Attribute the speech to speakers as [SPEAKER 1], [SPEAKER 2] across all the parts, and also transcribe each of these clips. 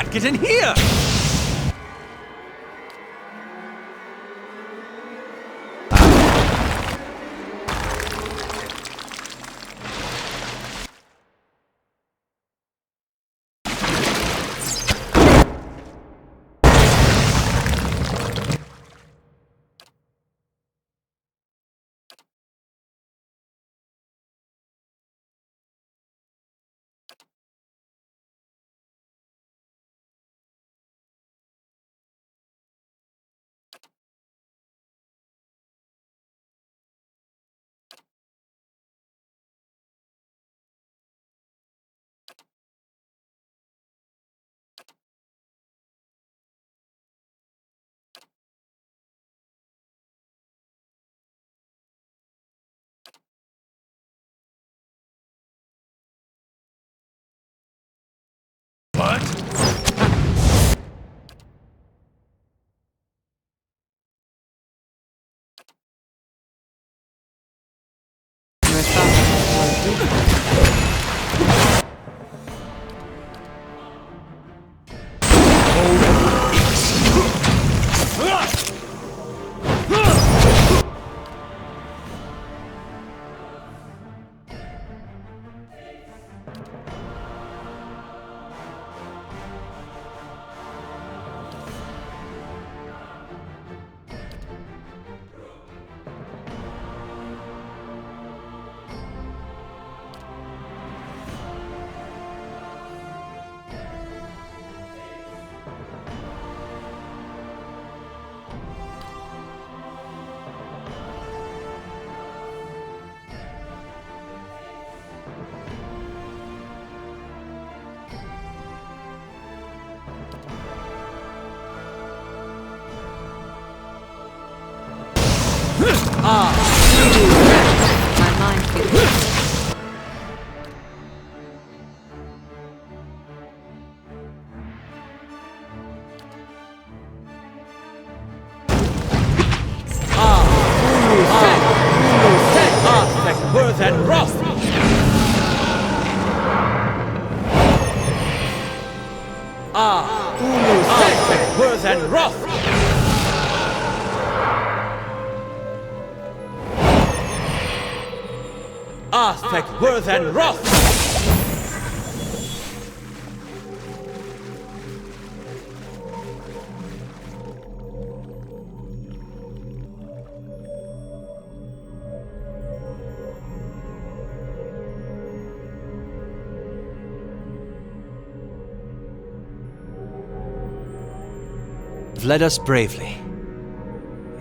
[SPEAKER 1] that? Get in here! What?
[SPEAKER 2] My mind feels.
[SPEAKER 1] Worth and wrath! Worth and wrath! Aztec worth and wrath! You've led us bravely.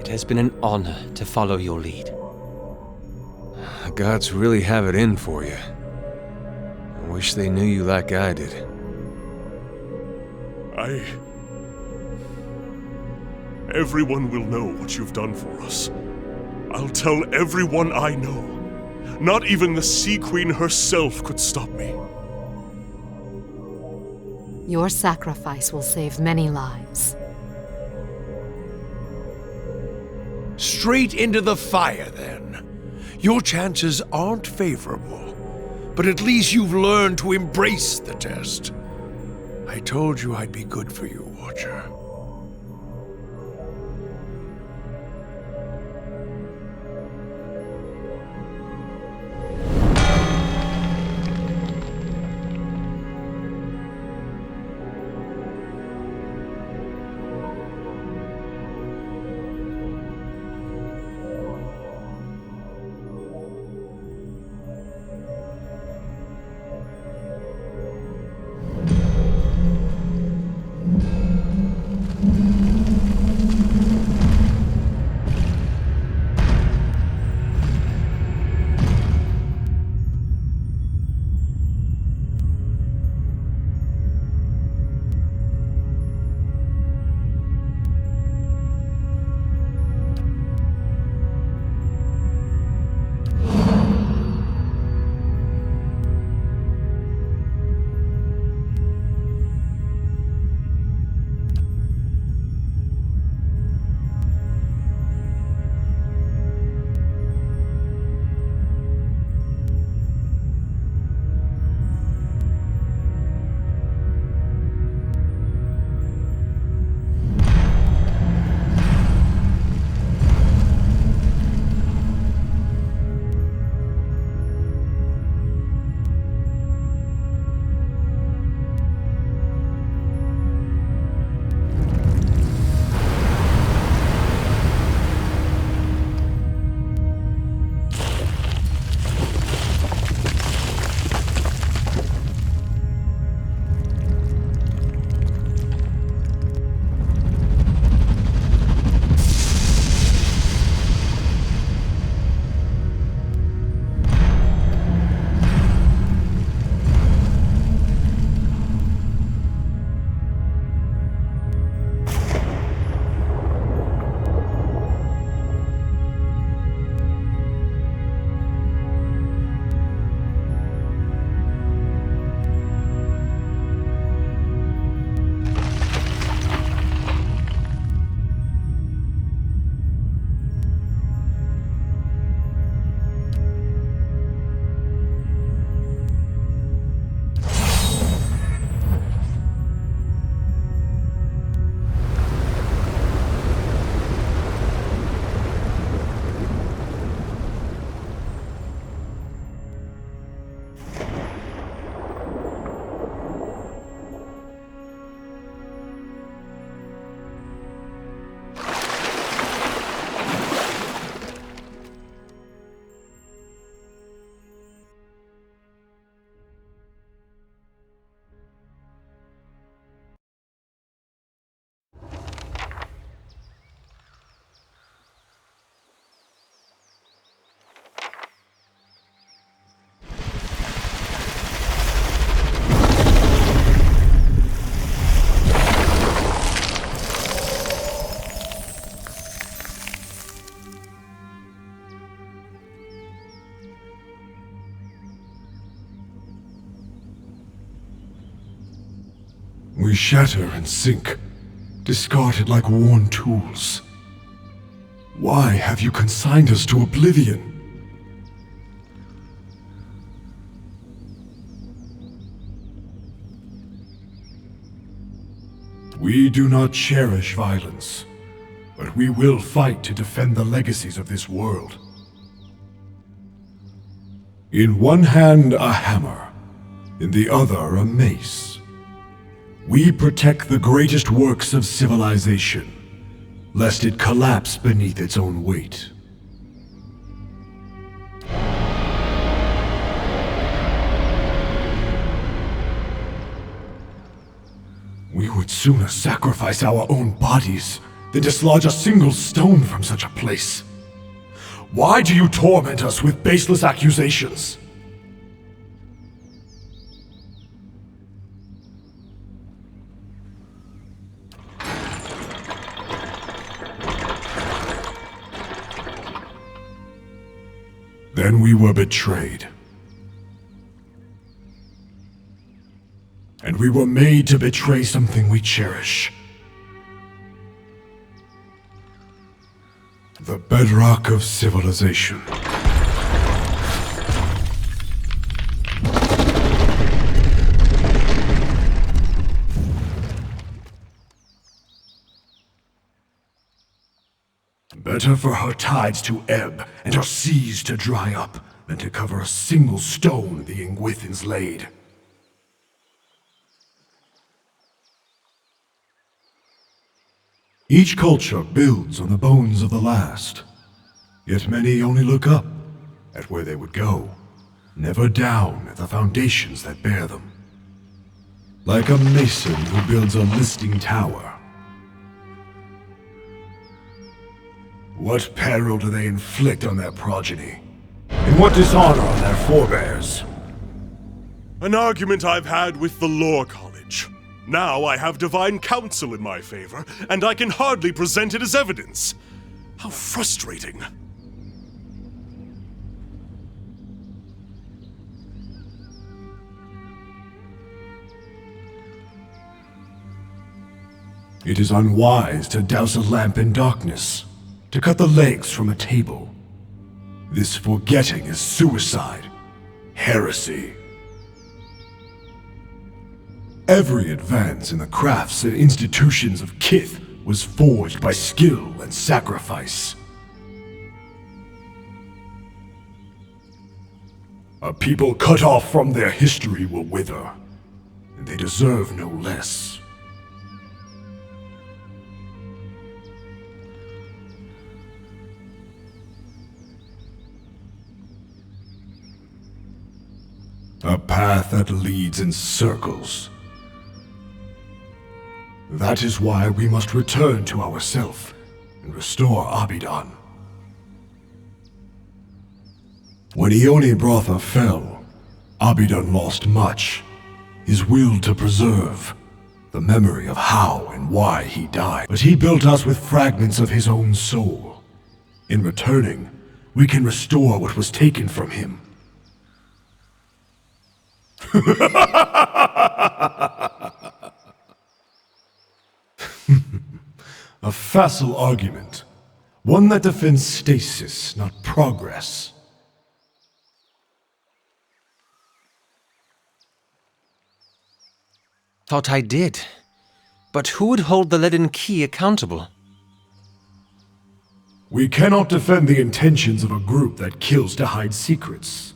[SPEAKER 1] It has been an honor to follow your lead.
[SPEAKER 3] The gods really have it in for you. I wish they knew you like I did.
[SPEAKER 4] Everyone will know what you've done for us. I'll tell everyone I know. Not even the Sea Queen herself could stop me.
[SPEAKER 2] Your sacrifice will save many lives.
[SPEAKER 5] Straight into the fire, then. Your chances aren't favorable, but at least you've learned to embrace the test. I told you I'd be good for you, Watcher.
[SPEAKER 6] We shatter and sink, discarded like worn tools. Why have you consigned us to oblivion? We do not cherish violence, but we will fight to defend the legacies of this world. In one hand, a hammer, in the other, a mace. We protect the greatest works of civilization, lest it collapse beneath its own weight. We would sooner sacrifice our own bodies than dislodge a single stone from such a place. Why do you torment us with baseless accusations? Then we were betrayed. And we were made to betray something we cherish. The bedrock of civilization. Better for her tides to ebb and her seas to dry up than to cover a single stone the Ingwithans laid. Each culture builds on the bones of the last, yet many only look up at where they would go, never down at the foundations that bear them. Like a mason who builds a listing tower. What peril do they inflict on their progeny? And what dishonor on their forebears?
[SPEAKER 4] An argument I've had with the Law College. Now I have divine counsel in my favor, and I can hardly present it as evidence. How frustrating.
[SPEAKER 6] It is unwise to douse a lamp in darkness, to cut the legs from a table. This forgetting is suicide, heresy. Every advance in the crafts and institutions of Kith was forged by skill and sacrifice. A people cut off from their history will wither, and they deserve no less. A path that leads in circles. That is why we must return to ourself and restore Abidan. When Ione Brotha fell, Abidan lost much. His will to preserve, the memory of how and why he died. But he built us with fragments of his own soul. In returning, we can restore what was taken from him. A facile argument. One that defends stasis, not progress.
[SPEAKER 1] Thought I did. But who would hold the leaden key accountable?
[SPEAKER 6] We cannot defend the intentions of a group that kills to hide secrets.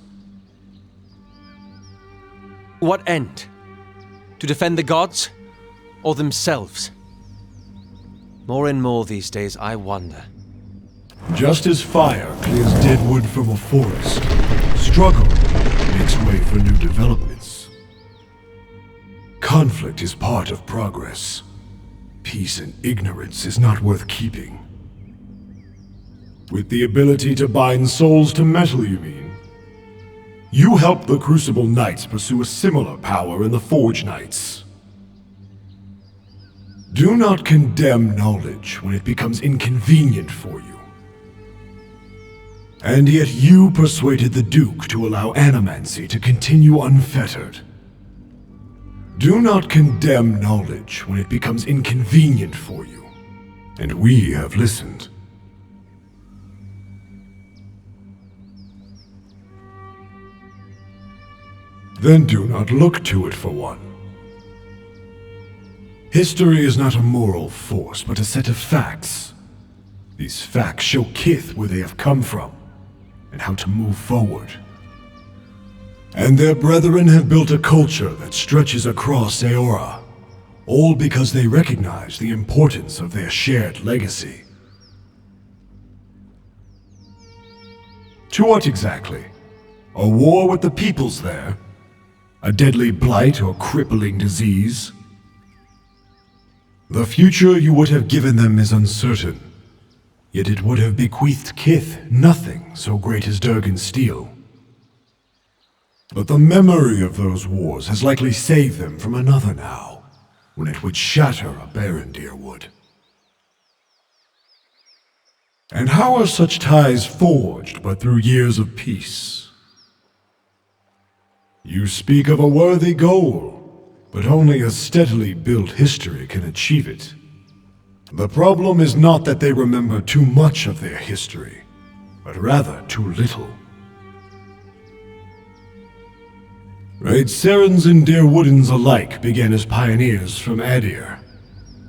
[SPEAKER 1] What end? To defend the gods? Or themselves? More and more these days, I wonder.
[SPEAKER 6] Just as fire clears dead wood from a forest, struggle makes way for new developments. Conflict is part of progress. Peace and ignorance is not worth keeping. With the ability to bind souls to metal, you mean? You helped the Crucible Knights pursue a similar power in the Forge Knights. Do not condemn knowledge when it becomes inconvenient for you. And yet you persuaded the Duke to allow animancy to continue unfettered. Do not condemn knowledge when it becomes inconvenient for you. And we have listened. Then do not look to it for one. History is not a moral force, but a set of facts. These facts show Kith where they have come from, and how to move forward. And their brethren have built a culture that stretches across Eora, all because they recognize the importance of their shared legacy. To what exactly? A war with the peoples there? A deadly blight or crippling disease? The future you would have given them is uncertain, yet it would have bequeathed Kith nothing so great as Durgan's steel. But the memory of those wars has likely saved them from another now, when it would shatter a Barondir would. And how are such ties forged but through years of peace? You speak of a worthy goal, but only a steadily built history can achieve it. The problem is not that they remember too much of their history, but rather too little. Raidserans and Dairwoodens alike began as pioneers from Adir.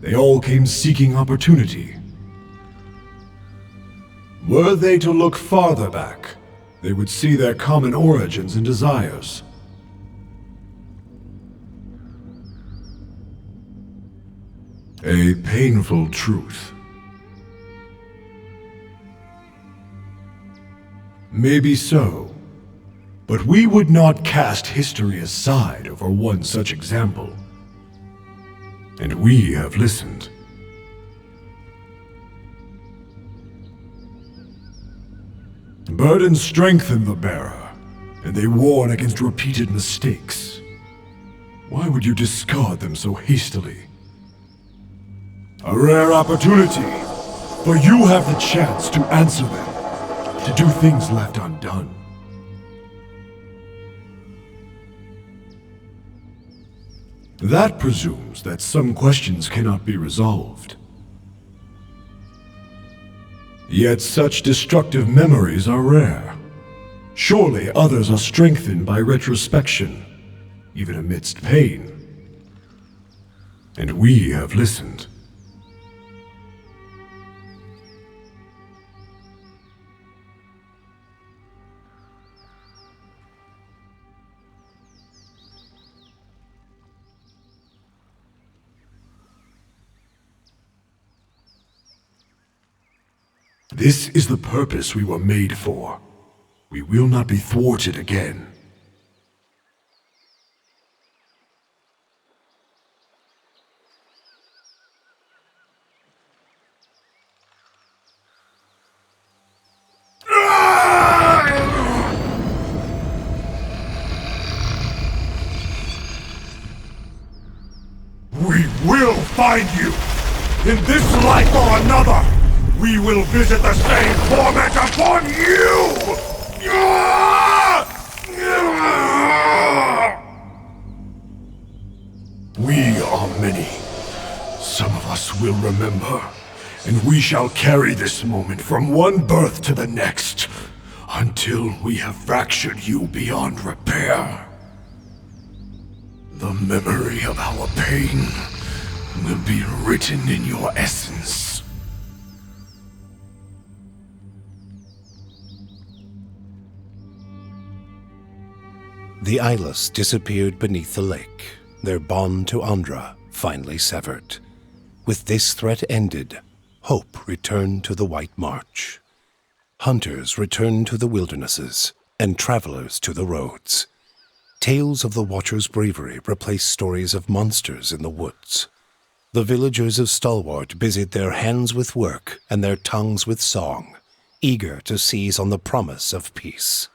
[SPEAKER 6] They all came seeking opportunity. Were they to look farther back, they would see their common origins and desires. A painful truth. Maybe so, but we would not cast history aside over one such example. And we have listened. Burdens strengthen the bearer, and they warn against repeated mistakes. Why would you discard them so hastily? A rare opportunity, for you have the chance to answer them, to do things left undone. That presumes that some questions cannot be resolved. Yet such destructive memories are rare. Surely others are strengthened by retrospection, even amidst pain. And we have listened. This is the purpose we were made for. We will not be thwarted again. We will find you! In this life or another! We will visit the same torment upon you! We are many. Some of us will remember, and we shall carry this moment from one birth to the next, until we have fractured you beyond repair. The memory of our pain will be written in your essence.
[SPEAKER 7] The Eyeless disappeared beneath the lake, their bond to Andra finally severed. With this threat ended, hope returned to the White March. Hunters returned to the wildernesses, and travelers to the roads. Tales of the Watcher's bravery replaced stories of monsters in the woods. The villagers of Stalwart busied their hands with work and their tongues with song, eager to seize on the promise of peace.